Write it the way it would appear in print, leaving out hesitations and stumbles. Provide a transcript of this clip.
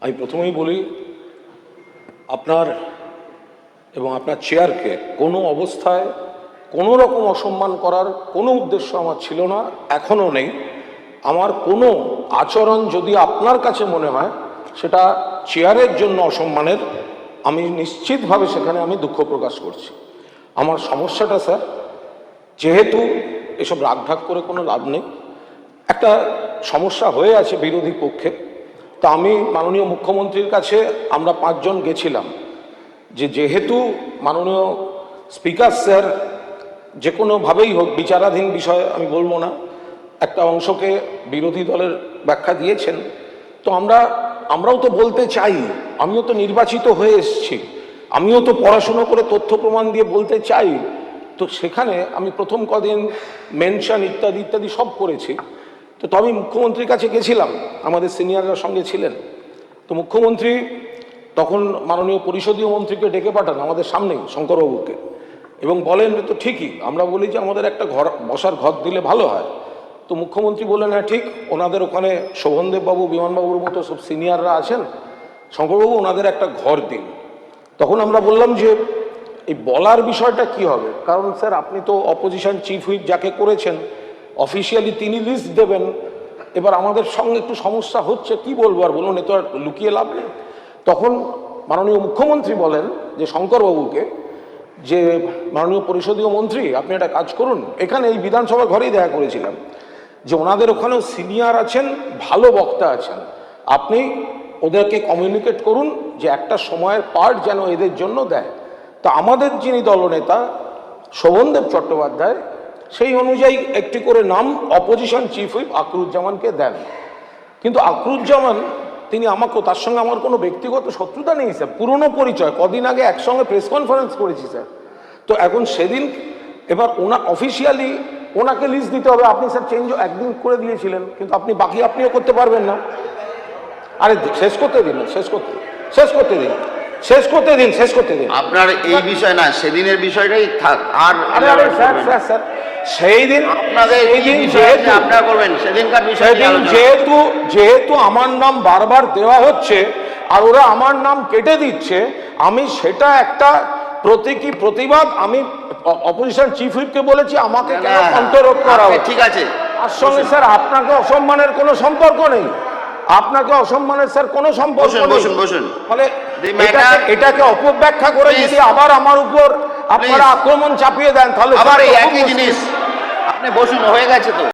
আমি প্রথমেই বলি আপনার এবং আপনার চেয়ারকে কোনো অবস্থায় কোনো রকম অসম্মান করার কোনো উদ্দেশ্য আমার ছিল না, এখনও নেই। আমার কোনো আচরণ যদি আপনার কাছে মনে হয় সেটা চেয়ারের জন্য অসম্মানের, আমি নিশ্চিতভাবে সেখানে আমি দুঃখ প্রকাশ করছি। আমার সমস্যাটা স্যার, যেহেতু এসব রাগঢাক করে কোনো লাভ নেই, একটা সমস্যা হয়ে আছে বিরোধী পক্ষে। তা আমি মাননীয় মুখ্যমন্ত্রীর কাছে আমরা 5 জন গেছিলাম যেহেতু মাননীয় স্পিকার স্যার যে কোনোভাবেই হোক, বিচারাধীন বিষয় আমি বলবো না, একটা অংশকে বিরোধী দলের ব্যাখ্যা দিয়েছেন, তো আমরাও তো বলতে চাই। আমিও তো নির্বাচিত হয়ে এসেছি, আমিও তো পড়াশুনো করে তথ্য প্রমাণ দিয়ে বলতে চাই। তো সেখানে আমি প্রথম কদিন মেনশন ইত্যাদি ইত্যাদি সব করেছি। তো আমি মুখ্যমন্ত্রীর কাছে গেছিলাম, আমাদের সিনিয়ররা সঙ্গে ছিলেন। তো মুখ্যমন্ত্রী তখন মাননীয় পরিষদীয় মন্ত্রীকে ডেকে পাঠান আমাদের সামনেই, শঙ্করবাবুকে, এবং বলেন তো ঠিকই, আমরা বলি যে আমাদের একটা বসার ঘর দিলে ভালো হয়। তো মুখ্যমন্ত্রী বললেন হ্যাঁ ঠিক, ওনাদের ওখানে শোভনদেববাবু, বিমানবাবুর মতো সব সিনিয়ররা আছেন, শঙ্করবাবু ওনাদের একটা ঘর দিন। তখন আমরা বললাম যে এই বলার বিষয়টা কি হবে, কারণ স্যার আপনি তো অপোজিশন চিফ হুইপ যাকে করেছেন, অফিসিয়ালি তিনি লিস্ট দেবেন। এবার আমাদের সঙ্গে একটু সমস্যা হচ্ছে, কি বলবো আর বলুন, এ তো আর লুকিয়ে লাভ নেই। তখন মাননীয় মুখ্যমন্ত্রী বলেন যে শঙ্করবাবুকে, যে মাননীয় পরিষদীয় মন্ত্রী আপনি একটা কাজ করুন, এখানে এই বিধানসভার ঘরেই দেখা করেছিলাম, যে ওনাদের ওখানেও সিনিয়র আছেন, ভালো বক্তা আছেন, আপনি ওদেরকে কমিউনিকেট করুন যে একটা সময়ের পার্ট যেন এদের জন্য দেয়। তা আমাদের যিনি দলনেতা শোভনদেব চট্টোপাধ্যায় সেই অনুযায়ী একটি করে নাম অপোজিশন চিফ হুইপ আকরুজ্জামানকে দেন। কিন্তু আকরুজ্জামান তিনি আমাকেও, তার সঙ্গে আমার কোনো ব্যক্তিগত শত্রুতা নেই স্যার, পুরনো পরিচয়, কদিন আগে একসঙ্গে প্রেস কনফারেন্স করেছি স্যার। তো এখন সেদিন এবার অফিসিয়ালি ওনাকে লিস্ট দিতে হবে। আপনি স্যার চেঞ্জ একদিন করে দিয়েছিলেন, কিন্তু আপনিও করতে পারবেন না। আরে শেষ করতে দিন আপনার এই বিষয় না, সেদিনের বিষয়টাই থাক। আর স্যার সেই দিন আপনাদের আপনারা করবেন সেদিনকার বিষয়, যেহেতু আমার নাম বারবার দেওয়া হচ্ছে আর ওরা আমার নাম কেটে দিচ্ছে, আমি সেটা একটা প্রতিবাদ আমি অপোজিশন চিফ হুইপকে বলেছি আমাকে কেন অন্তরোধ করা হবে। ঠিক আছে, তার সঙ্গে স্যার আপনাকে অসম্মানের কোনো সম্পর্ক নেই, আপনাকে অসম্মানের স্যার কোনো সম্পর্ক নেই। ফলে এটাকে অপব্যাখ্যা করে যদি আবার আমার উপর আপনারা আক্রমণ চাপিয়ে দেন, তাহলে আবার এই একই জিনিস। আপনি বসুন, হয়ে গেছে তো।